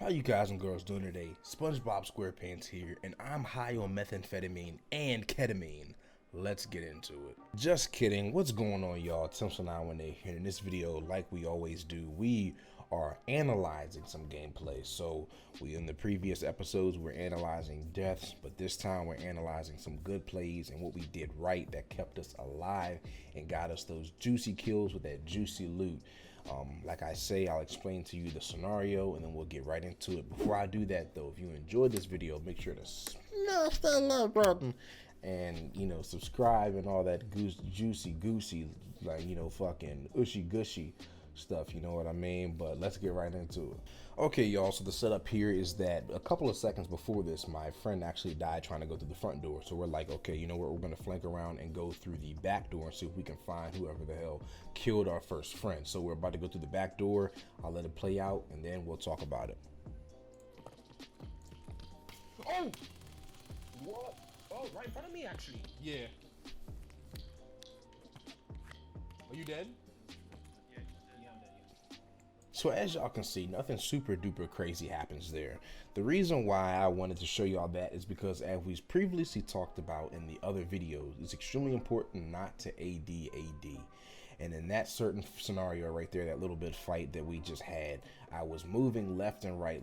How you guys and girls doing today? SpongeBob SquarePants here, and I'm high on methamphetamine and ketamine. Let's get into it. Just kidding. What's going on, y'all? Tim918 here. In this video, like we always do, we are analyzing some gameplay. So in the previous episodes, we're analyzing deaths, but this time we're analyzing some good plays and what we did right that kept us alive and got us those juicy kills with that juicy loot. Like I say, I'll explain to you the scenario and then we'll get right into it. Before I do that though, if you enjoyed this video, make sure to smash that like button and, subscribe and all that juicy goosey, like, fucking ushy gushy stuff, you know what I mean? But let's get right into it. Okay, y'all, so the setup here is that a couple of seconds before this, my friend actually died trying to go through the front door. So we're like, okay, you know what, we're gonna flank around and go through the back door and see if we can find whoever the hell killed our first friend. So we're about to go through the back door. I'll let it play out and then we'll talk about it. Oh! What? Oh, right in front of me, actually. Yeah. Are you dead? So as y'all can see, nothing super duper crazy happens there. The reason why I wanted to show y'all that is because, as we've previously talked about in the other videos, it's extremely important not to AD. And in that certain scenario right there, that little bit fight that we just had, I was moving left and right,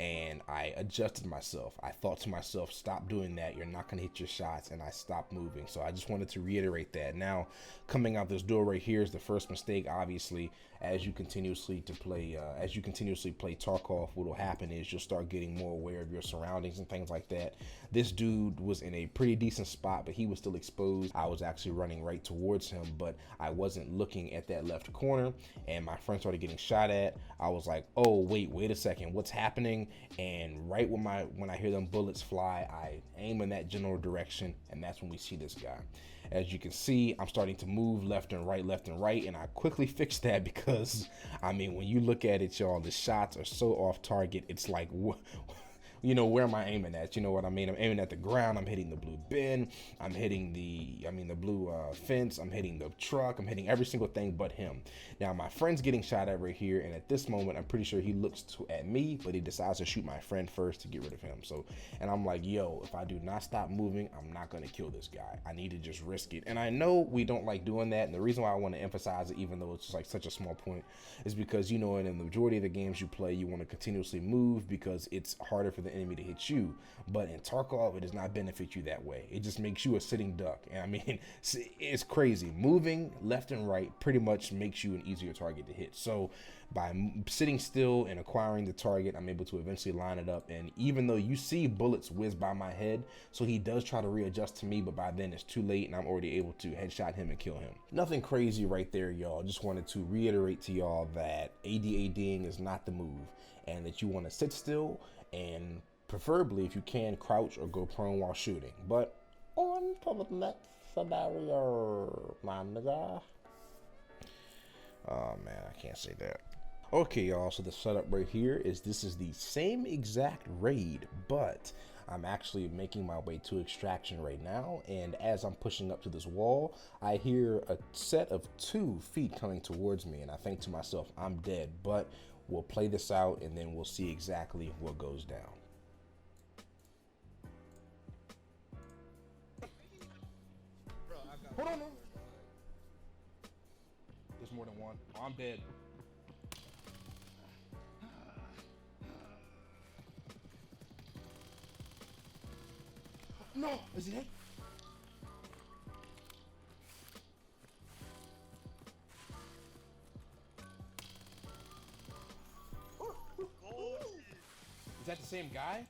and I adjusted myself. I thought to myself, stop doing that. You're not going to hit your shots, and I stopped moving. So I just wanted to reiterate that. Now, coming out this door right here is the first mistake. Obviously, as you continuously play Tarkov, what will happen is you'll start getting more aware of your surroundings and things like that. This dude was in a pretty decent spot, but he was still exposed. I was actually running right towards him, but I wasn't looking at that left corner, and my friend started getting shot at. I was like, oh, wait a second, what's happening? And right when I hear them bullets fly, I aim in that general direction, and that's when we see this guy. As you can see, I'm starting to move left and right, and I quickly fixed that because, I mean, when you look at it, y'all, the shots are so off target. It's like, where am I aiming at? You know what I mean? I'm aiming at the ground. I'm hitting the blue bin. I'm hitting the blue fence. I'm hitting the truck. I'm hitting every single thing but him. Now, my friend's getting shot at right here, and at this moment, I'm pretty sure he looks at me, but he decides to shoot my friend first to get rid of him. So, and I'm like, yo, if I do not stop moving, I'm not going to kill this guy. I need to just risk it. And I know we don't like doing that, and the reason why I want to emphasize it, even though it's just like such a small point, is because, in the majority of the games you play, you want to continuously move because it's harder for the enemy to hit you. But in Tarkov, it does not benefit you that way. It just makes you a sitting duck. And I mean, it's crazy. Moving left and right pretty much makes you an easier target to hit. So by sitting still and acquiring the target, I'm able to eventually line it up. And even though you see bullets whiz by my head, so he does try to readjust to me, but by then it's too late and I'm already able to headshot him and kill him. Nothing crazy right there, y'all. Just wanted to reiterate to y'all that ADing is not the move, and that you want to sit still and preferably, if you can, crouch or go prone while shooting. But on to the next scenario, my nigga. Oh man, I can't say that. Okay, y'all, so the setup right here is this is the same exact raid, but I'm actually making my way to extraction right now, and as I'm pushing up to this wall, I hear a set of 2 feet coming towards me, and I think to myself, I'm dead, but we'll play this out and then we'll see exactly what goes down. Hold on. There's more than one. Oh, I'm dead. No, is he dead? Is that the same guy?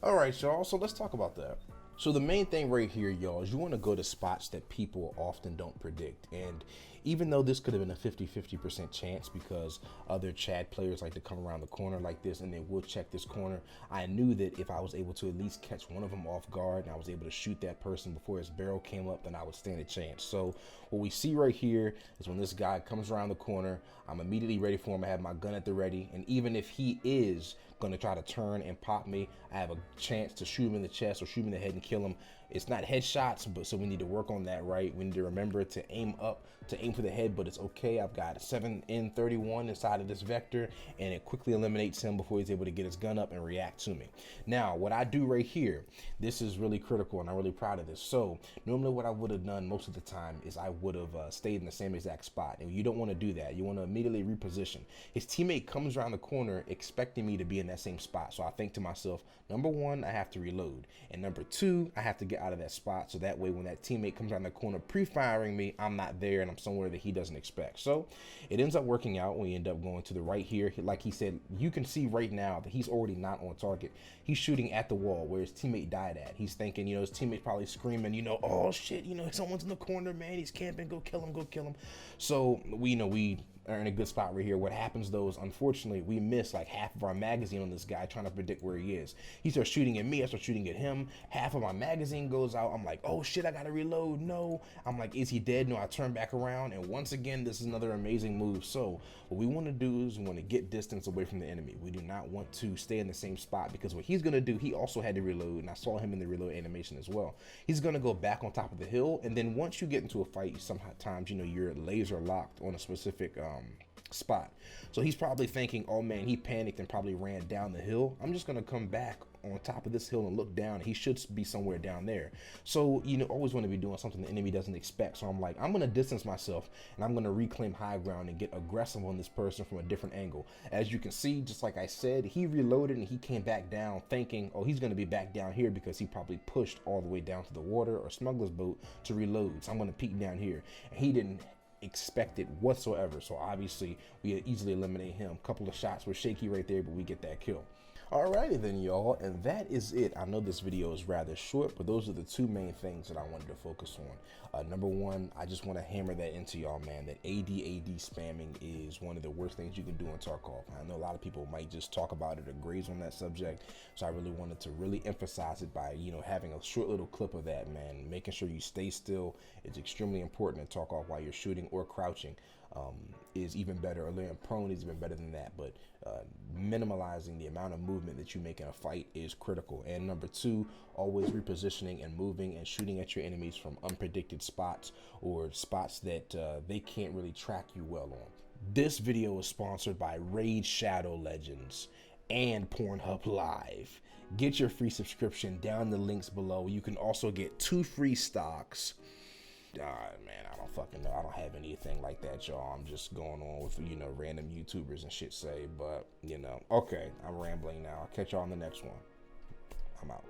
All right, y'all, so let's talk about that. So the main thing right here, y'all, is you want to go to spots that people often don't predict. And even though this could have been a 50-50% chance because other Chad players like to come around the corner like this and they will check this corner, I knew that if I was able to at least catch one of them off guard and I was able to shoot that person before his barrel came up, then I would stand a chance. So what we see right here is when this guy comes around the corner, I'm immediately ready for him. I have my gun at the ready. And even if he is going to try to turn and pop me, I have a chance to shoot him in the chest or shoot him in the head and kill him It's not headshots, but so we need to work on that, right? We need to remember to aim up, to aim for the head, but it's okay. I've got a 7N31 inside of this vector, and it quickly eliminates him before he's able to get his gun up and react to me. Now, what I do right here, this is really critical, and I'm really proud of this. So normally what I would have done most of the time is I would have stayed in the same exact spot, and you don't want to do that. You want to immediately reposition. His teammate comes around the corner expecting me to be in that same spot, so I think to myself, number one, I have to reload, and number two, I have to get out of that spot, so that way when that teammate comes around the corner pre-firing me, I'm not there and I'm somewhere that he doesn't expect. So it ends up working out. We end up going to the right here. Like he said, you can see right now that he's already not on target. He's shooting at the wall where his teammate died at. He's thinking, you know, his teammate's probably screaming, you know, oh shit, you know, someone's in the corner, man, he's camping, go kill him, go kill him. So we know we are in a good spot right here. What happens though is, unfortunately, we miss like half of our magazine on this guy trying to predict where he is. He starts shooting at me, I start shooting at him. Half of my magazine goes out. I'm like, oh shit, I gotta reload. No. I'm like, is he dead? No, I turn back around, and once again, this is another amazing move. So what we want to do is we want to get distance away from the enemy. We do not want to stay in the same spot, because what he's gonna do, he also had to reload, and I saw him in the reload animation as well. He's gonna go back on top of the hill, and then once you get into a fight, sometimes, you know, you're laser locked on a specific spot. So he's probably thinking, oh man, he panicked and probably ran down the hill. I'm just gonna come back on top of this hill and look down. He should be somewhere down there. So, you know, always want to be doing something the enemy doesn't expect. So I'm like, I'm gonna distance myself and I'm gonna reclaim high ground and get aggressive on this person from a different angle. As you can see, just like I said, he reloaded and he came back down thinking, oh, he's gonna be back down here because he probably pushed all the way down to the water or smuggler's boat to reload. So I'm gonna peek down here, and he didn't expect it whatsoever. So obviously we easily eliminate him. Couple of shots were shaky right there, but we get that kill. Alrighty then, y'all, and that is it. I know this video is rather short, but those are the two main things that I wanted to focus on. Number one, I just want to hammer that into y'all, man, that AD spamming is one of the worst things you can do in Tarkov. I know a lot of people might just talk about it or graze on that subject, so I really wanted to really emphasize it by, you know, having a short little clip of that, man. Making sure you stay still is extremely important in Tarkov while you're shooting or crouching. Is even better, or laying prone is even better than that, but minimalizing the amount of movement that you make in a fight is critical. And number two, always repositioning and moving and shooting at your enemies from unpredicted spots or spots that they can't really track you well on. This video is sponsored by Raid Shadow Legends and Pornhub Live. Get your free subscription down the links below. You can also get 2 free stocks. Man, I don't fucking know. I don't have anything like that, y'all. I'm just going on with, you know, random YouTubers and shit say, but, you know, okay, I'm rambling now. I'll catch y'all on the next one. I'm out.